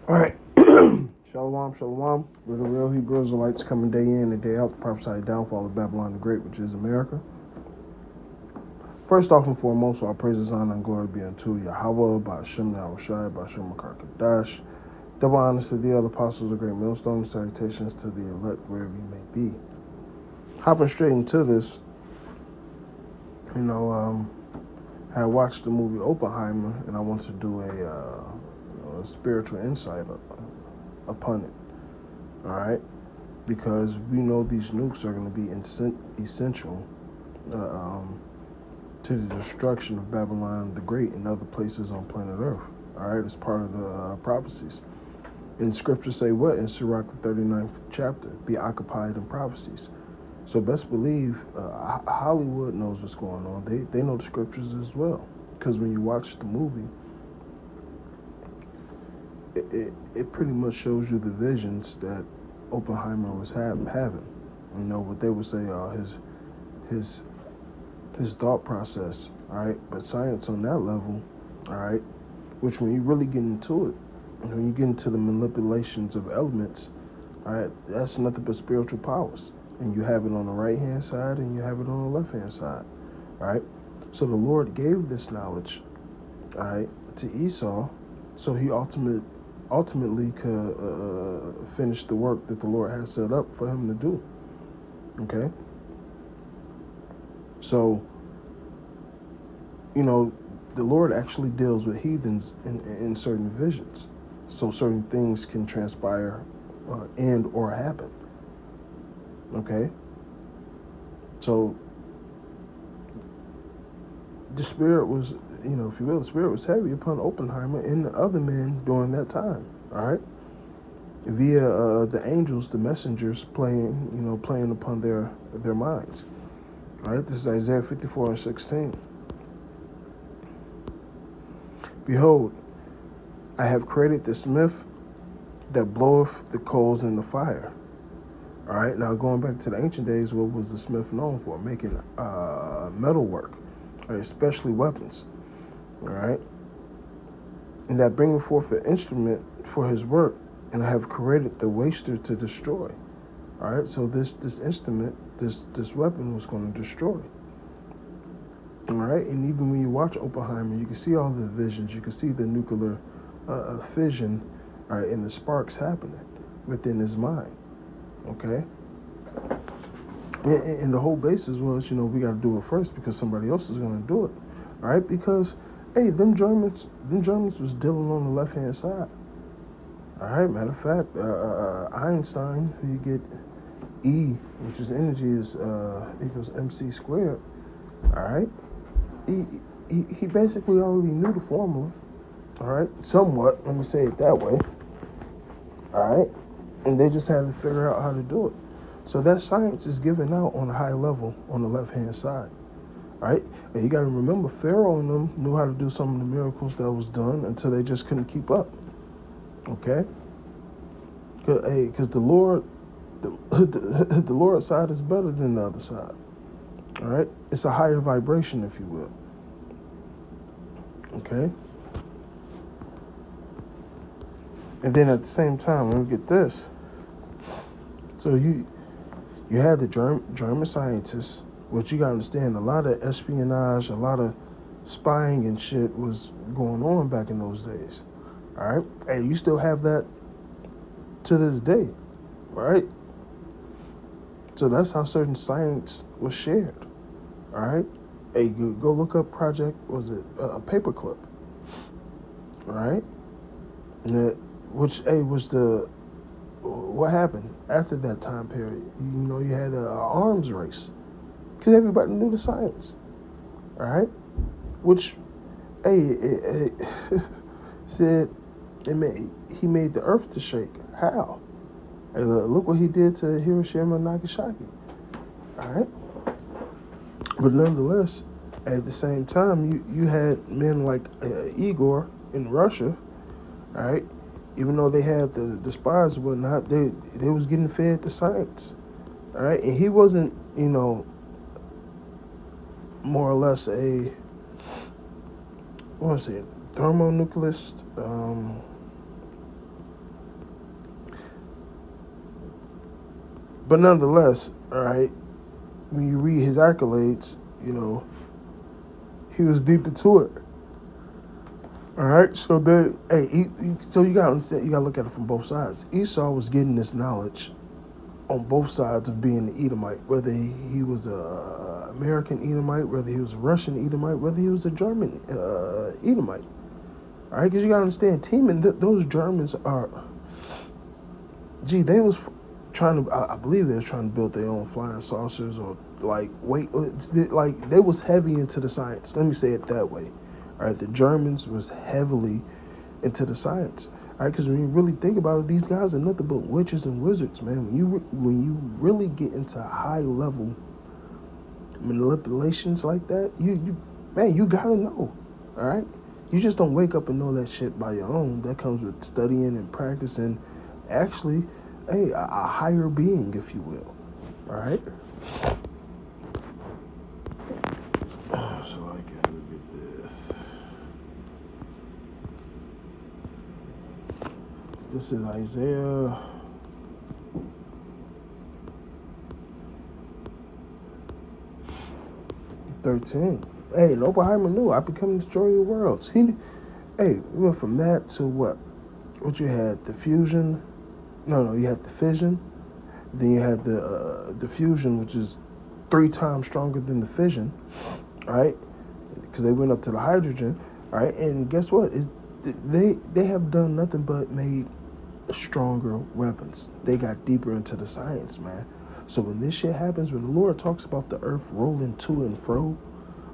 All right. Shalom, shalom. We're the real Hebrew Israelites coming day in and day out. The prophesied downfall of Babylon the Great, which is America. First off and foremost, all praises, honor, and glory be unto Yahweh, Ba'ashem Yahushai, Ba'ashem Makar Double honors to the other apostles of Great Millstone. Salutations to the elect wherever you may be. Hopping straight into this, I watched the movie Oppenheimer, and I wanted to do a spiritual insight upon it. All right, because we know these nukes are going to be essential to the destruction of Babylon the Great and other places on planet Earth. All right, it's part of the prophecies. And scriptures say what in Sirach the 39th chapter? Be occupied in prophecies. So best believe Hollywood knows what's going on. They know the scriptures as well. Because when you watch the movie, it pretty much shows you the visions that Oppenheimer was having. You know what they would say, his thought process. All right, but science on that level, all right, which when you really get into it, when you get into the manipulations of elements, all right, that's nothing but spiritual powers. And you have it on the right-hand side and you have it on the left-hand side, all right? So the Lord gave this knowledge, all right, to Esau, so he ultimately could finish the work that the Lord had set up for him to do, okay? So, the Lord actually deals with heathens in certain visions, so certain things can transpire and or happen. Okay? So, the Spirit was, if you will, the Spirit was heavy upon Oppenheimer and the other men during that time, all right? Via the angels, the messengers playing upon their minds. All right? This is Isaiah 54:16. Behold, I have created the smith that bloweth the coals in the fire. All right, now going back to the ancient days, what was the smith known for? Making metal work, right? Especially weapons. All right, and that bringing forth an instrument for his work, and I have created the waster to destroy. All right, so this instrument, this weapon was going to destroy. All right, and even when you watch Oppenheimer, you can see all the visions. You can see the nuclear fission, all right, and the sparks happening within his mind. Okay, and the whole basis was, we got to do it first because somebody else is going to do it. All right, because hey, them Germans was dealing on the left hand side. All right, matter of fact, Einstein, who you get E, which is energy, is equals mc squared. All right, he basically already knew the formula. All right, somewhat. Let me say it that way. All right. And they just had to figure out how to do it. So that science is given out on a high level on the left-hand side, right? And you got to remember, Pharaoh and them knew how to do some of the miracles that was done until they just couldn't keep up, okay? Because the Lord, the Lord's side is better than the other side, all right? It's a higher vibration, if you will, okay? And then at the same time, let me get this. So you had the German scientists, which you got to understand, a lot of espionage, a lot of spying and shit was going on back in those days. All right? And you still have that to this day, right? So that's how certain science was shared. All right? Hey, go look up Project, was it a Paperclip? All right? And which was what happened after that time period? You had an arms race because everybody knew the science, all right? Which, it said he made the earth to shake. How? And look what he did to Hiroshima and Nagasaki, all right? But nonetheless, at the same time, you had men like Igor in Russia, all right? Even though they had the spies and whatnot, they was getting fed the science, all right? And he wasn't, more or less a, what was it, thermonuclear, But nonetheless, all right, when you read his accolades, he was deep into it. All right, so so you gotta understand, you gotta look at it from both sides. Esau was getting this knowledge on both sides of being an Edomite, whether he was a American Edomite, whether he was a Russian Edomite, whether he was a German Edomite. All right, because you gotta understand, those Germans are, they was trying to, I believe they was trying to build their own flying saucers or like they was heavy into the science. Let me say it that way. All right, the Germans was heavily into the science. All right, because when you really think about it, these guys are nothing but witches and wizards, man. When you really get into high level manipulations like that, you gotta know. All right, you just don't wake up and know that shit by your own. That comes with studying and practicing. Actually, a higher being, if you will. All right. So I gotta get this. This is Isaiah 13. Hey, Oppenheimer knew I become the destroyer of worlds. We went from that to what? What you had? The fusion? No, you had the fission. Then you had the fusion, which is 3 times stronger than the fission, right? Because they went up to the hydrogen, right? And guess what? They have done nothing but made stronger weapons. They got deeper into the science, man. So when this shit happens, when the Lord talks about the earth rolling to and fro,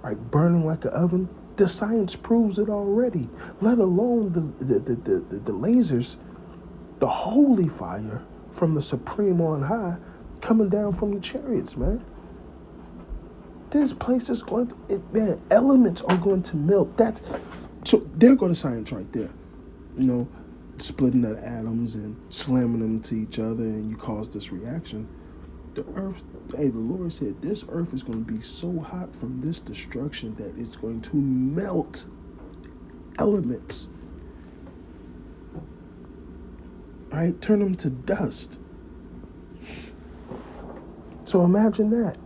right, burning like an oven, the science proves it already. Let alone the lasers, the holy fire from the Supreme on high, coming down from the chariots, man. This place is going to, man, elements are going to melt. So there go the science right there. Splitting the atoms and slamming them to each other, and you cause this reaction. The earth, the Lord said, this earth is going to be so hot from this destruction that it's going to melt elements. Right? Turn them to dust. So imagine that.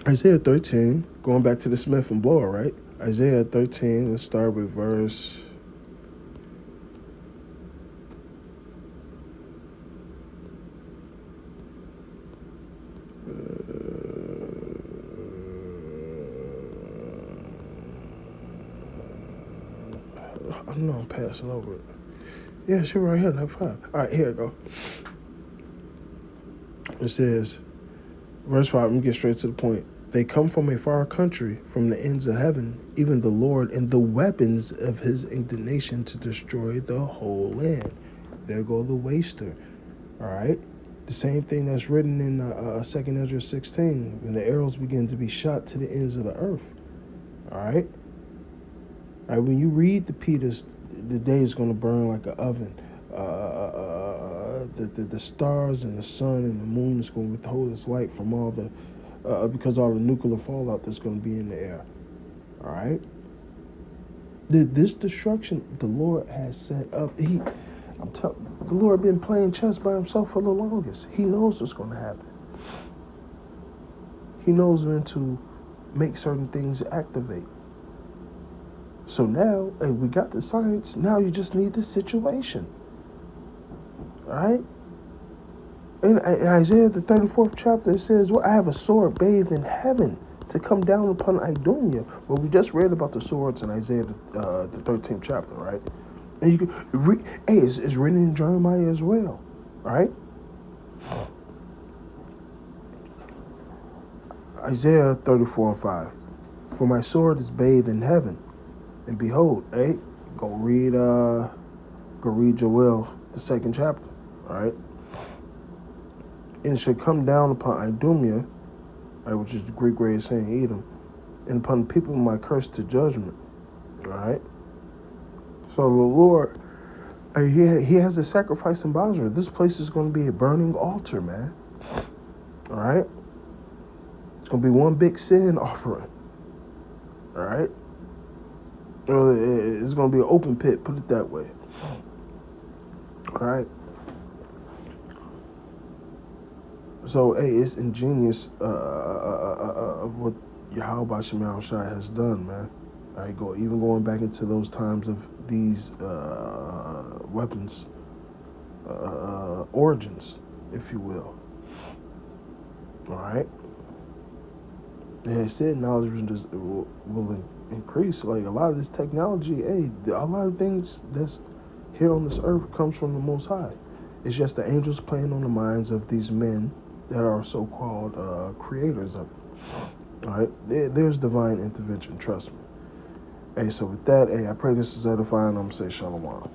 Isaiah 13, going back to the Smith and Blower, right? Isaiah 13, let's start with verse... I know I'm passing over it. Yeah, shit right here, no problem. All right, here we go. It says, verse 5, let me get straight to the point. They come from a far country, from the ends of heaven, even the Lord, and the weapons of his indignation to destroy the whole land. There go the waster. All right? The same thing that's written in 2 Ezra 16, when the arrows begin to be shot to the ends of the earth. All right? All right, when you read the Peters, the day is going to burn like an oven. The stars and the sun and the moon is going to withhold its light from all because all the nuclear fallout that's going to be in the air. All right? This destruction the Lord has set up. The Lord been playing chess by himself for the longest. He knows what's going to happen. He knows when to make certain things activate. So now, we got the science. Now you just need the situation. All right? In Isaiah, the 34th chapter, it says, well, I have a sword bathed in heaven to come down upon Idumea. Well, we just read about the swords in Isaiah, the 13th chapter, right? And you can read, it's written in Jeremiah as well, right? Isaiah 34 and 5. For my sword is bathed in heaven. And behold, go read Joel, the 2nd chapter, all right? And it should come down upon Idumea, right, which is the Greek way of saying Edom, and upon the people of my curse to judgment, all right? So the Lord, he has a sacrifice in Basra. This place is going to be a burning altar, man, all right? It's going to be one big sin offering, all right? It's going to be an open pit, put it that way. All right. So, hey, it's ingenious of what Yahweh Shemel Shai has done, man. All right, even going back into those times of these weapons origins, if you will. All right. And it said knowledge will increase. Like a lot of this technology, hey, a lot of things that's here on this earth comes from the Most High. It's just the angels playing on the minds of these men that are so-called creators of it. All right, there's divine intervention. Trust me. Hey, so with that, hey, I pray this is edifying. I'm gonna say shalom.